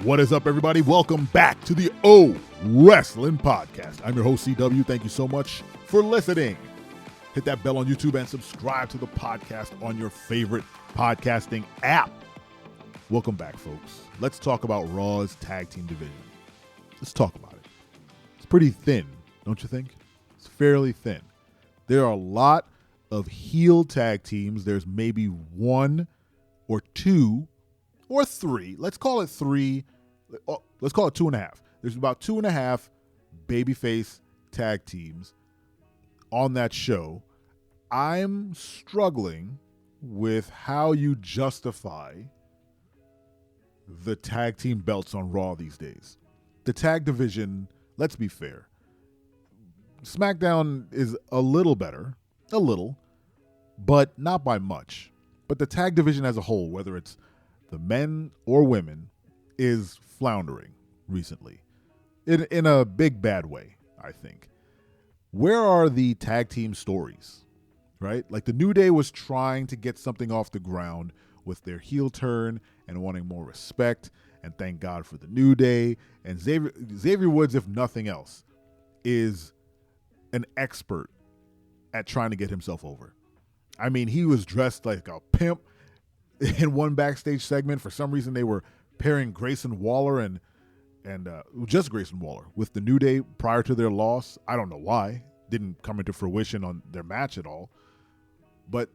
What is up, everybody? Welcome back to the O Wrestling Podcast. I'm your host, CW. Thank you so much for listening. Hit that bell on YouTube and subscribe to the podcast on your favorite podcasting app. Welcome back, folks. Let's talk about Raw's tag team division. Let's talk about it. It's pretty thin, don't you think? It's fairly thin. There are a lot of heel tag teams. There's maybe one or two or three. Let's call it three. Let's call it 2.5. There's about 2.5 babyface tag teams on that show. I'm struggling with how you justify the tag team belts on Raw these days. The tag division, let's be fair. SmackDown is a little better, but not by much. But the tag division as a whole, whether it's the men or women, is floundering recently in a big bad way, I think. Where are the tag team stories, right? Like the New Day was trying to get something off the ground with their heel turn and wanting more respect, and thank God for the New Day. And Xavier Woods, if nothing else, is an expert at trying to get himself over. I mean, he was dressed like a pimp in one backstage segment. For some reason, they were pairing Grayson Waller and just Grayson Waller with the New Day prior to their loss. I don't know why. Didn't come into fruition on their match at all. But,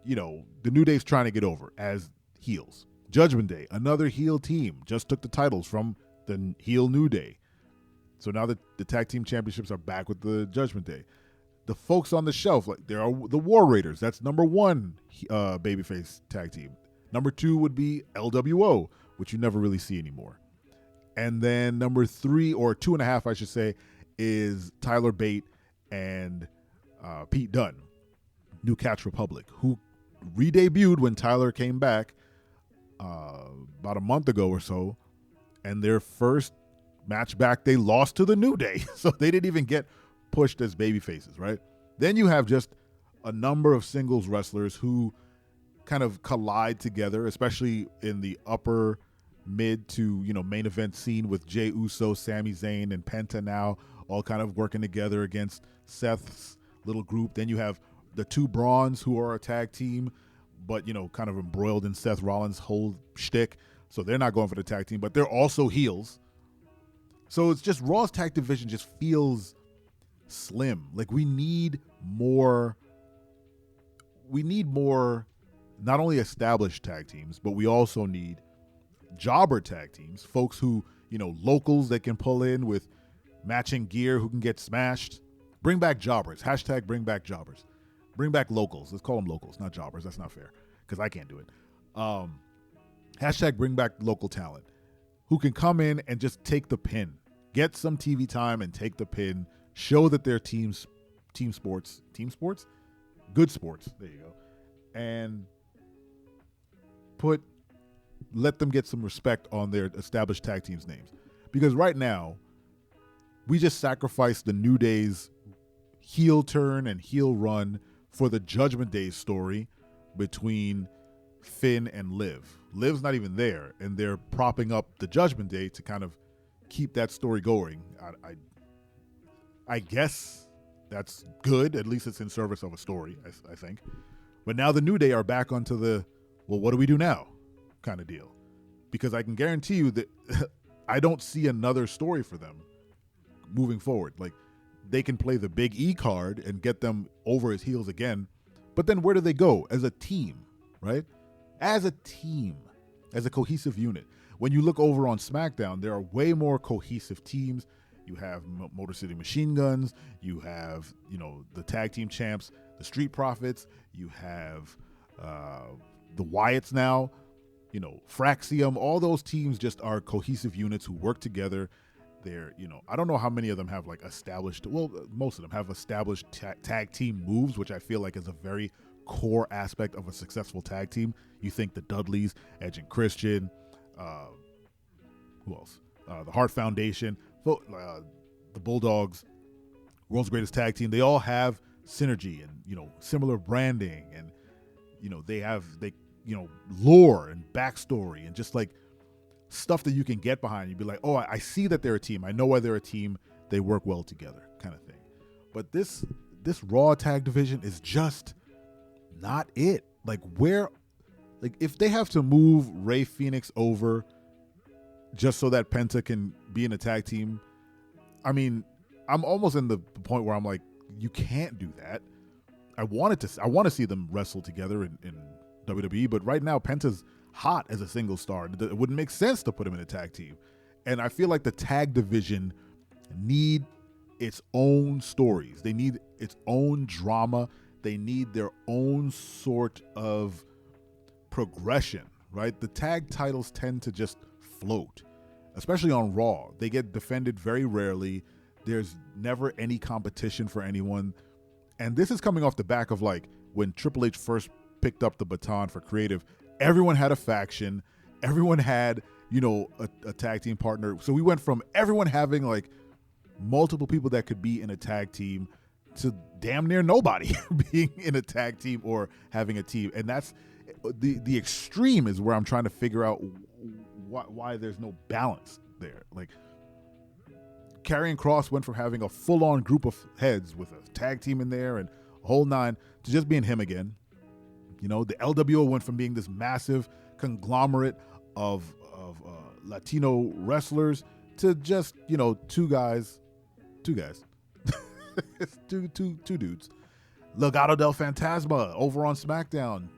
you know, the New Day's trying to get over as heels. Judgment Day, another heel team, just took the titles from the heel New Day. So now the tag team championships are back with the Judgment Day. The folks on the shelf, like there are the War Raiders. That's number one babyface tag team. Number two would be LWO, which you never really see anymore. And then number 3, or 2.5, I should say, is Tyler Bate and Pete Dunne, New Catch Republic, who re-debuted when Tyler came back about a month ago or so. And their first match back, they lost to the New Day. So they didn't even get pushed as baby faces, right? Then you have just a number of singles wrestlers who kind of collide together, especially in the upper mid to, main event scene with Jey Uso, Sami Zayn, and Penta now all kind of working together against Seth's little group. Then you have the two Brawns, who are a tag team, but, kind of embroiled in Seth Rollins' whole shtick. So they're not going for the tag team, but they're also heels. So it's just Raw's tag division just feels slim. Like we need more not only established tag teams, but we also need jobber tag teams, folks who, locals that can pull in with matching gear, who can get smashed. Bring back jobbers. # bring back jobbers. Bring back locals. Let's call them locals, not jobbers. That's not fair because I can't do it. # bring back local talent who can come in and just take the pin, get some TV time and take the pin, show that they're team sports, good sports. There you go. And let them get some respect on their established tag teams' names. Because right now, we just sacrificed the New Day's heel turn and heel run for the Judgment Day story between Finn and Liv. Liv's not even there, and they're propping up the Judgment Day to kind of keep that story going. I guess that's good. At least it's in service of a story, I think. But now the New Day are back onto the, well, what do we do now kind of deal. Because I can guarantee you that I don't see another story for them moving forward. Like, they can play the Big E card and get them over his heels again. But then where do they go? As a team, right? As a team, as a cohesive unit. When you look over on SmackDown, there are way more cohesive teams. You have Motor City Machine Guns. You have, the tag team champs, the Street Profits. You have the Wyatts now, Fraxium. All those teams just are cohesive units who work together. They're, I don't know how many of them have established, well, most of them have established tag team moves, which I feel like is a very core aspect of a successful tag team. You think the Dudleys, Edge and Christian, who else? The Hart Foundation, the Bulldogs, World's Greatest Tag Team. They all have synergy and, similar branding, and, they have lore and backstory and just stuff that you can get behind. You'd be like, oh, I see that they're a team. I know why they're a team. They work well together, kind of thing. But this Raw tag division is just not it. Like, if they have to move Rey Fenix over just so that Penta can be in a tag team, I mean, I'm almost in the point where I'm like, you can't do that. I want to see them wrestle together in WWE, but right now Penta's hot as a single star. It wouldn't make sense to put him in a tag team. And I feel like the tag division need its own stories. They need its own drama. They need their own sort of progression, right? The tag titles tend to just float, especially on Raw. They get defended very rarely. There's never any competition for anyone. And this is coming off the back of like when Triple H first picked up the baton for creative, everyone had a faction. Everyone had, a tag team partner. So we went from everyone having like multiple people that could be in a tag team to damn near nobody being in a tag team or having a team. And that's the extreme is where I'm trying to figure out why there's no balance there. Like, Karrion Kross went from having a full-on group of heads with a tag team in there and a whole nine to just being him again. The LWO went from being this massive conglomerate of Latino wrestlers to just, two guys. It's two dudes. Legado del Fantasma over on SmackDown.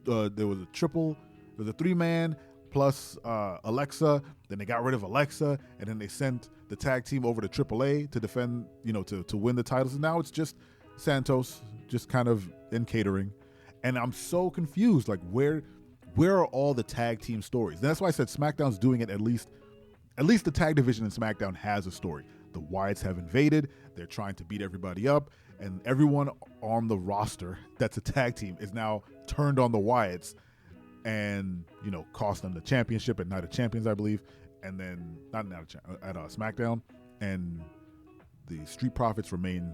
There was a three-man plus Alexa. Then they got rid of Alexa, and then they sent the tag team over to AAA to defend, to win the titles. And now it's just Santos, just kind of in catering. And I'm so confused. Like, where are all the tag team stories? And that's why I said SmackDown's doing it at least the tag division in SmackDown has a story. The Wyatts have invaded. They're trying to beat everybody up. And everyone on the roster that's a tag team is now turned on the Wyatts and, cost them the championship at Night of Champions, I believe. And then, not at SmackDown. And the Street Profits remain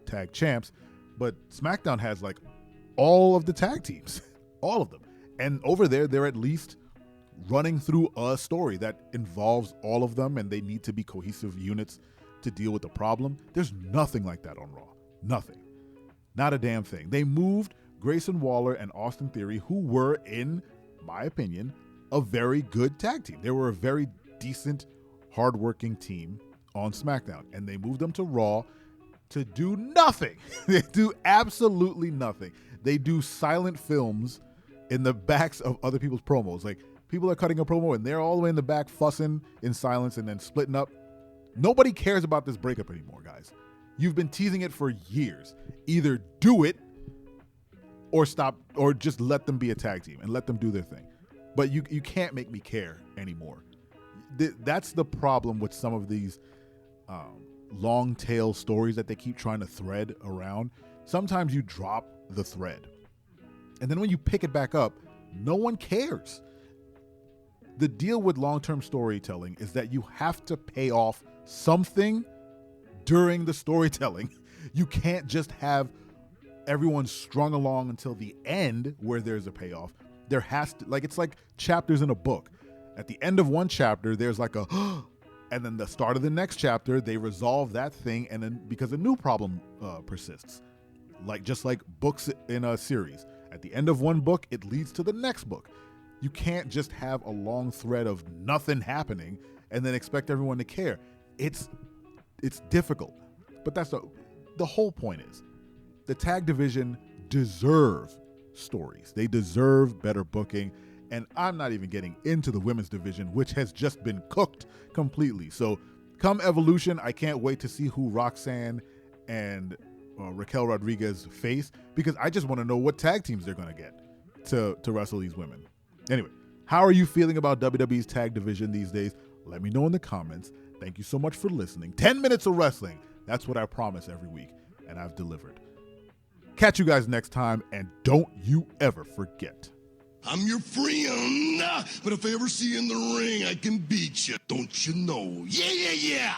tag champs. But SmackDown has, like, all of the tag teams. All of them. And over there, they're at least running through a story that involves all of them, and they need to be cohesive units to deal with the problem. There's nothing like that on Raw. Nothing. Not a damn thing. They moved Grayson Waller and Austin Theory, who were, in my opinion, a very good tag team. They were a very decent, hardworking team on SmackDown, and they moved them to Raw to do nothing. They do absolutely nothing. They do silent films in the backs of other people's promos. Like, people are cutting a promo and they're all the way in the back fussing in silence and then splitting up. Nobody cares about this breakup anymore, guys. You've been teasing it for years. Either do it or stop, or just let them be a tag team and let them do their thing. But you can't make me care anymore. That's the problem with some of these long tail stories that they keep trying to thread around. Sometimes you drop the thread. And then when you pick it back up, no one cares. The deal with long-term storytelling is that you have to pay off something during the storytelling. You can't just have everyone strung along until the end where there's a payoff. There has to, it's like chapters in a book. At the end of one chapter, there's like a, and then the start of the next chapter, they resolve that thing, and then because a new problem persists. Just like books in a series. At the end of one book, it leads to the next book. You can't just have a long thread of nothing happening and then expect everyone to care. It's difficult. But that's the whole point is the tag division deserve stories. They deserve better booking. And I'm not even getting into the women's division, which has just been cooked completely. So come Evolution, I can't wait to see who Roxanne and Raquel Rodriguez face, because I just want to know what tag teams they're going to get to wrestle these women. Anyway, how are you feeling about WWE's tag division these days? Let me know in the comments. Thank you so much for listening. 10 minutes of wrestling. That's what I promise every week, and I've delivered. Catch you guys next time, and don't you ever forget. I'm your friend, but if I ever see you in the ring, I can beat you. Don't you know? Yeah, yeah, yeah.